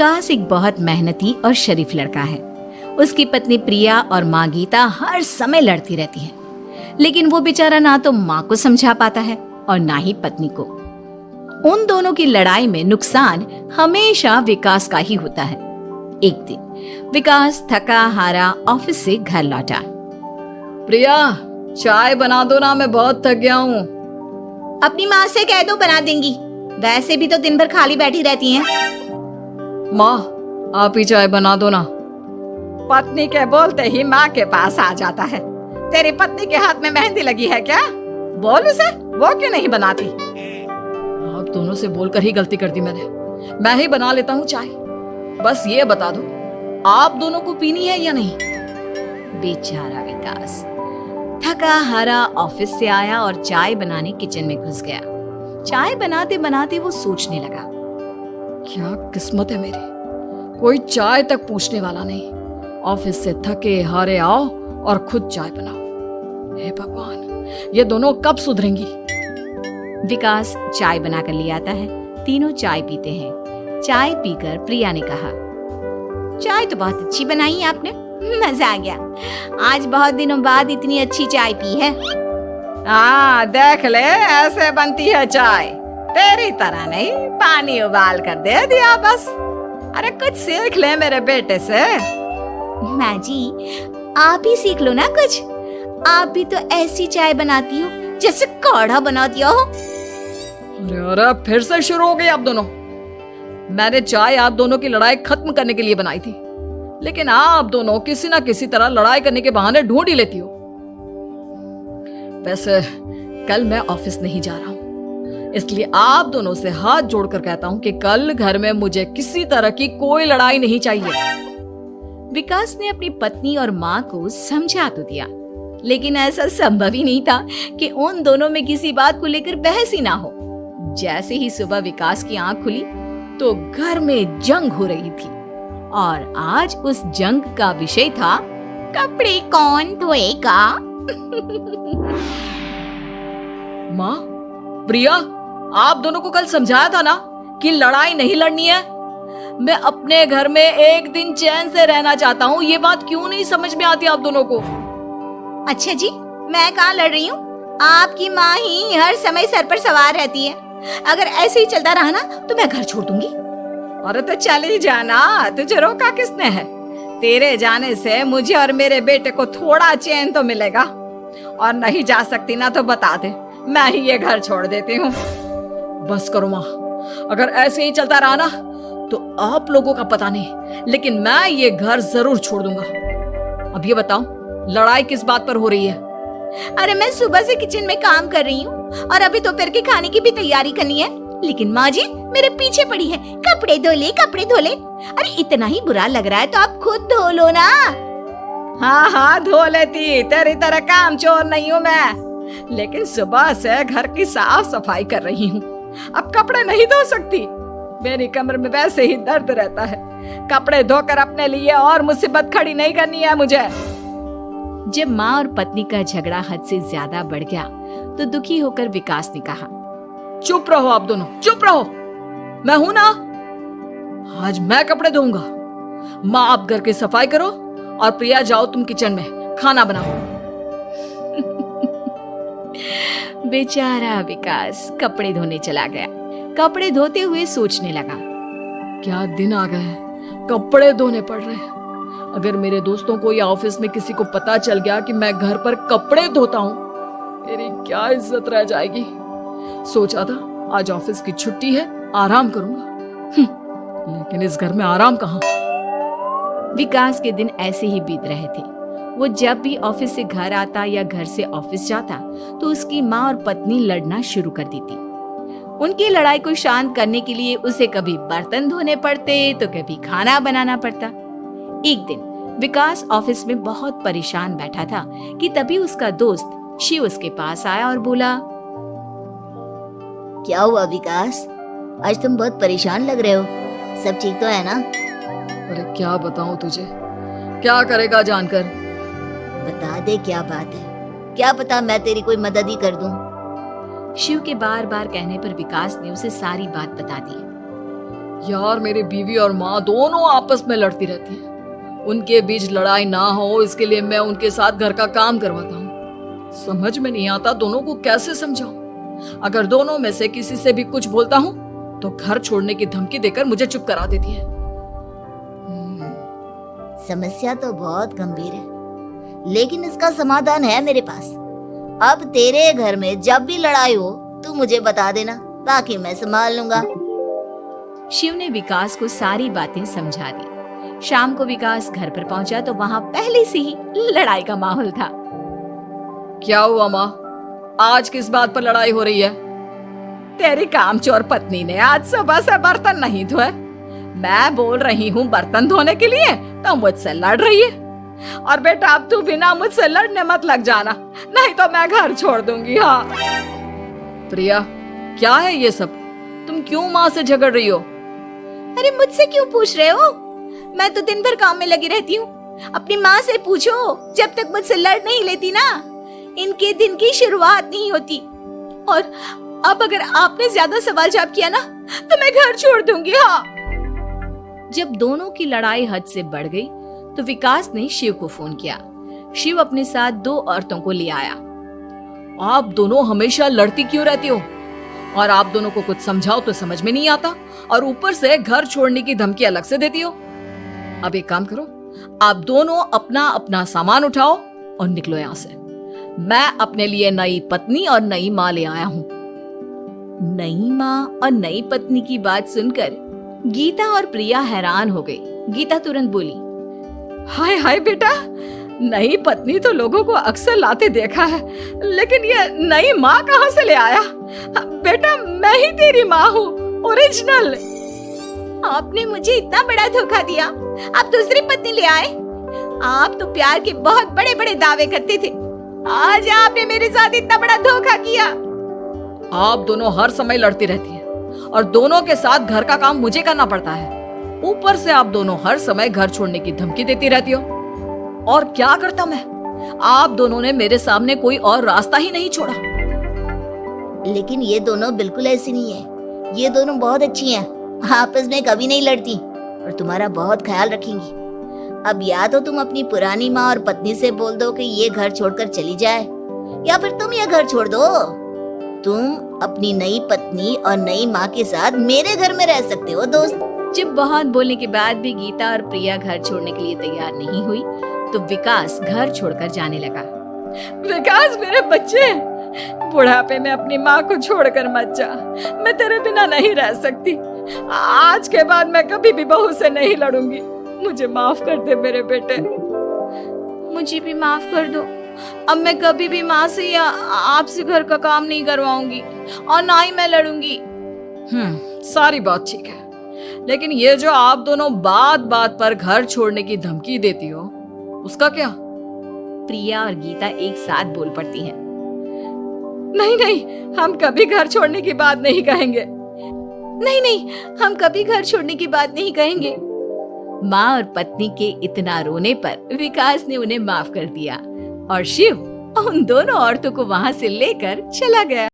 विकास एक बहुत मेहनती और शरीफ लड़का है। उसकी पत्नी प्रिया और माँ गीता हर समय लड़ती रहती है, लेकिन वो बेचारा ना तो माँ को समझा पाता है और ना ही पत्नी को। उन दोनों की लड़ाई में नुकसान हमेशा विकास का ही होता है। एक दिन विकास थका हारा ऑफिस से घर लौटा। प्रिया, चाय बना दो ना, मैं बहुत थक गया हूँ। अपनी माँ से कह दो, बना देंगी। वैसे भी तो दिन भर खाली बैठी रहती हैं। माँ, आप ही चाय बना दो ना। पत्नी के बोलते ही माँ के पास आ जाता है। तेरी पत्नी के हाथ में मेहंदी लगी है क्या? बोल उसे, वो क्यों नहीं बनाती? आप दोनों से बोलकर ही गलती कर दी मैंने। मैं ही बना लेता हूँ चाय। बस ये बता दो, आप दोनों को पीनी है या नहीं? बेचारा विकास थका हारा ऑफिस से आया और चाय बनाने किचन में घुस गया। चाय बनाते बनाते वो सोचने लगा, क्या किस्मत है मेरी, कोई चाय तक पूछने वाला नहीं। ऑफिस से थके हारे आओ और खुद चाय बनाओ। हे भगवान, ये दोनों कब सुधरेंगी? विकास चाय बनाकर ले आता है। तीनों चाय पीते हैं। चाय पीकर प्रिया ने कहा, चाय तो बहुत अच्छी बनाई है आपने, मजा आ गया। आज बहुत दिनों बाद इतनी अच्छी चाय पी है। हाँ, देख ले, ऐसे बनती है चाय। तेरी तरह नहीं, पानी उबाल कर दे दिया बस। अरे कुछ सीख ले मेरे बेटे से। माँ जी, आप ही सीख लो ना कुछ। आप भी तो ऐसी चाय बनाती हो जैसे काढ़ा बनाती हो। अरे फिर से शुरू हो गई आप दोनों। मैंने चाय आप दोनों की लड़ाई खत्म करने के लिए बनाई थी, लेकिन आप दोनों किसी ना किसी तरह लड़ाई करने के बहाने ढूंढ ही लेती हो। वैसे कल मैं ऑफिस नहीं जा रहा हूँ, इसलिए आप दोनों से हाथ जोड़कर कहता हूँ कि कल घर में मुझे किसी तरह की कोई लड़ाई नहीं चाहिए। विकास ने अपनी पत्नी और माँ को समझा तो दिया, लेकिन ऐसा संभव ही नहीं था कि उन दोनों में किसी बात को लेकर बहस ही ना हो। जैसे ही सुबह विकास की आंख खुली तो घर में जंग हो रही थी, और आज उस जंग का विषय था कपड़े कौन धोएगा। माँ, प्रिया, आप दोनों को कल समझाया था ना कि लड़ाई नहीं लड़नी है। मैं अपने घर में एक दिन चैन से रहना चाहता हूँ। ये बात क्यों नहीं समझ में आती आप दोनों को? अच्छा जी, मैं कहाँ लड़ रही हूँ? आपकी माँ ही हर समय सर पर सवार रहती है। अगर ऐसे ही चलता रहा ना तो मैं घर छोड़ दूंगी। अरे तो चली जाना, तुझे रोका किसने है? तेरे जाने से मुझे और मेरे बेटे को थोड़ा चैन तो मिलेगा। और नहीं जा सकती ना तो बता दे, मैं ही ये घर छोड़ देती हूँ। बस करो माँ, अगर ऐसे ही चलता रहा ना तो आप लोगों का पता नहीं, लेकिन मैं ये घर जरूर छोड़ दूंगा। अब ये बताओ, लड़ाई किस बात पर हो रही है? अरे मैं सुबह से किचन में काम कर रही हूँ और अभी दोपहर के खाने की भी तैयारी करनी है, लेकिन माँ जी मेरे पीछे पड़ी है। कपड़े धो ले, कपड़े धो ले। अरे इतना ही बुरा लग रहा है तो आप खुद धो लो ना। हाँ हाँ, धो लेती, तेरी तरह काम चोर नहीं हूँ मैं, लेकिन सुबह से घर की साफ सफाई कर रही हूँ। अब कपड़े नहीं धो सकती। मेरी कमर में वैसे ही दर्द रहता है। कपड़े धोकर अपने लिए और मुसीबत खड़ी नहीं करनी है मुझे। जब माँ और पत्नी का झगड़ा हद से ज्यादा बढ़ गया तो दुखी होकर विकास ने कहा, चुप रहो आप दोनों, चुप रहो। मैं हूं ना, आज मैं कपड़े धोऊंगा। माँ, आप घर की सफाई करो और प्रिया, जाओ तुम किचन में खाना बनाओ। बेचारा विकास कपड़े धोने चला गया। कपड़े धोते हुए सोचने लगा, क्या दिन आ गए हैं, कपड़े धोने पड़ रहे हैं। अगर मेरे दोस्तों को या ऑफिस में किसी को पता चल गया कि मैं घर पर कपड़े धोता हूँ, मेरी क्या इज्जत रह जाएगी। सोचा था आज ऑफिस की छुट्टी है, आराम करूंगा, लेकिन इस घर में आराम कहाँ। विकास के दिन ऐसे ही बीत रहे थे। वो जब भी ऑफिस से घर आता या घर से ऑफिस जाता तो उसकी माँ और पत्नी लड़ना शुरू कर देती। उनकी लड़ाई को शांत करने के लिए उसे कभी बर्तन धोने पड़ते तो कभी खाना बनाना पड़ता। एक दिन विकास ऑफिस में बहुत परेशान बैठा था कि तभी उसका दोस्त शिव उसके पास आया और बोला, क्या हुआ विकास, आज तुम बहुत परेशान लग रहे हो। सब ठीक तो है ना? अरे क्या बताऊं तुझे, क्या करेगा जानकर। बता दे क्या बात है, क्या पता मैं तेरी कोई मदद ही कर दूं। शिव के बार बार कहने पर विकास ने उसे सारी बात बता दी। यार मेरी बीवी और माँ दोनों आपस में लड़ती रहती है। उनके बीच लड़ाई ना हो इसके लिए मैं उनके साथ घर का काम करवाता हूँ। समझ में नहीं आता दोनों को कैसे समझाऊं। अगर दोनों में से किसी से भी कुछ बोलता हूँ तो घर छोड़ने की धमकी देकर मुझे चुप करा देती है। समस्या तो बहुत गंभीर है, लेकिन इसका समाधान है मेरे पास। अब तेरे घर में जब भी लड़ाई हो तू मुझे बता देना, बाकी मैं संभाल लूंगा। शिव ने विकास को सारी बातें समझा दी। शाम को विकास घर पर पहुंचा तो वहां पहले से ही लड़ाई का माहौल था। क्या हुआ माँ, आज किस बात पर लड़ाई हो रही है? तेरी कामचोर पत्नी ने आज सुबह से बर्तन नहीं धोए। मैं बोल रही हूँ बर्तन धोने के लिए तो मुझसे लड़ रही है। और बेटा अब तू बिना मुझसे लड़ने मत लग जाना, नहीं तो मैं घर छोड़ दूंगी। हाँ प्रिया, क्या है ये सब? तुम क्यों माँ से झगड़ रही हो? अरे मुझसे क्यों पूछ रहे हो? मैं तो दिन भर काम में लगी रहती हूँ। अपनी माँ से पूछो, जब तक मुझसे लड़ नहीं लेती ना इनके दिन की शुरुआत नहीं होती। और अब अगर आपने ज्यादा सवाल जवाब किया ना तो मैं घर छोड़ दूंगी। हाँ। जब दोनों की लड़ाई हद से बढ़ गई तो विकास ने शिव को फोन किया। शिव अपने साथ 2 औरतों को ले आया। आप दोनों हमेशा लड़ती क्यों रहती हो? और आप दोनों को कुछ समझाओ तो समझ में नहीं आता, और ऊपर से घर छोड़ने की धमकी अलग से देती हो। अब एक काम करो, आप दोनों अपना अपना सामान उठाओ और निकलो यहाँ से। मैं अपने लिए नई पत्नी और नई माँ ले आया हूँ। नई माँ और नई पत्नी की बात सुनकर गीता और प्रिया हैरान हो गई। गीता तुरंत बोली, हाय हाय बेटा, नई पत्नी तो लोगों को अक्सर लाते देखा है, लेकिन ये नई माँ कहाँ से ले आया? बेटा मैं ही तेरी माँ हूँ, ओरिजिनल। आपने मुझे इतना बड़ा धोखा दिया, आप दूसरी पत्नी ले आए। आप तो प्यार के बहुत बड़े बड़े दावे करते थे, आज आपने मेरे साथ इतना बड़ा धोखा किया। आप दोनों हर समय लड़ती रहती है और दोनों के साथ घर का काम मुझे करना पड़ता है। ऊपर से आप दोनों हर समय घर छोड़ने की धमकी देती रहती हो। और क्या करता मैं? आप दोनों ने मेरे सामने कोई और रास्ता ही नहीं छोड़ा। लेकिन ये दोनों बिल्कुल ऐसी नहीं है। ये दोनों बहुत अच्छी हैं, आपस में कभी नहीं लड़ती और तुम्हारा बहुत ख्याल रखेंगी। अब या तो तुम अपनी पुरानी माँ और पत्नी से बोल दो कि ये घर छोड़कर चली जाए, या फिर तुम ये घर छोड़ दो। तुम अपनी नई पत्नी और नई माँ के साथ मेरे घर में रह सकते हो दोस्त। जब बहुत बोलने के बाद भी गीता और प्रिया घर छोड़ने के लिए तैयार नहीं हुई तो विकास घर छोड़कर जाने लगा। विकास मेरे बच्चे, बुढ़ापे में अपनी माँ को छोड़कर मत जा। मैं तेरे बिना नहीं रह सकती। आज के बाद मैं कभी भी बहू से नहीं लड़ूंगी। मुझे माफ कर दे मेरे बेटे। मुझे भी माफ कर दो। अब मैं कभी भी माँ से या आपसे घर का काम नहीं करवाऊंगी और ना ही मैं लड़ूंगी। सारी बात ठीक है, लेकिन ये जो आप दोनों बात बात पर घर छोड़ने की धमकी देती हो, उसका क्या? प्रिया और गीता एक साथ बोल पड़ती हैं। नहीं नहीं, हम कभी घर छोड़ने की बात नहीं कहेंगे। नहीं नहीं, हम कभी घर छोड़ने की बात नहीं कहेंगे। माँ और पत्नी के इतना रोने पर विकास ने उन्हें माफ कर दिया और शिव उन दोनों औरतों को वहां से लेकर चला गया।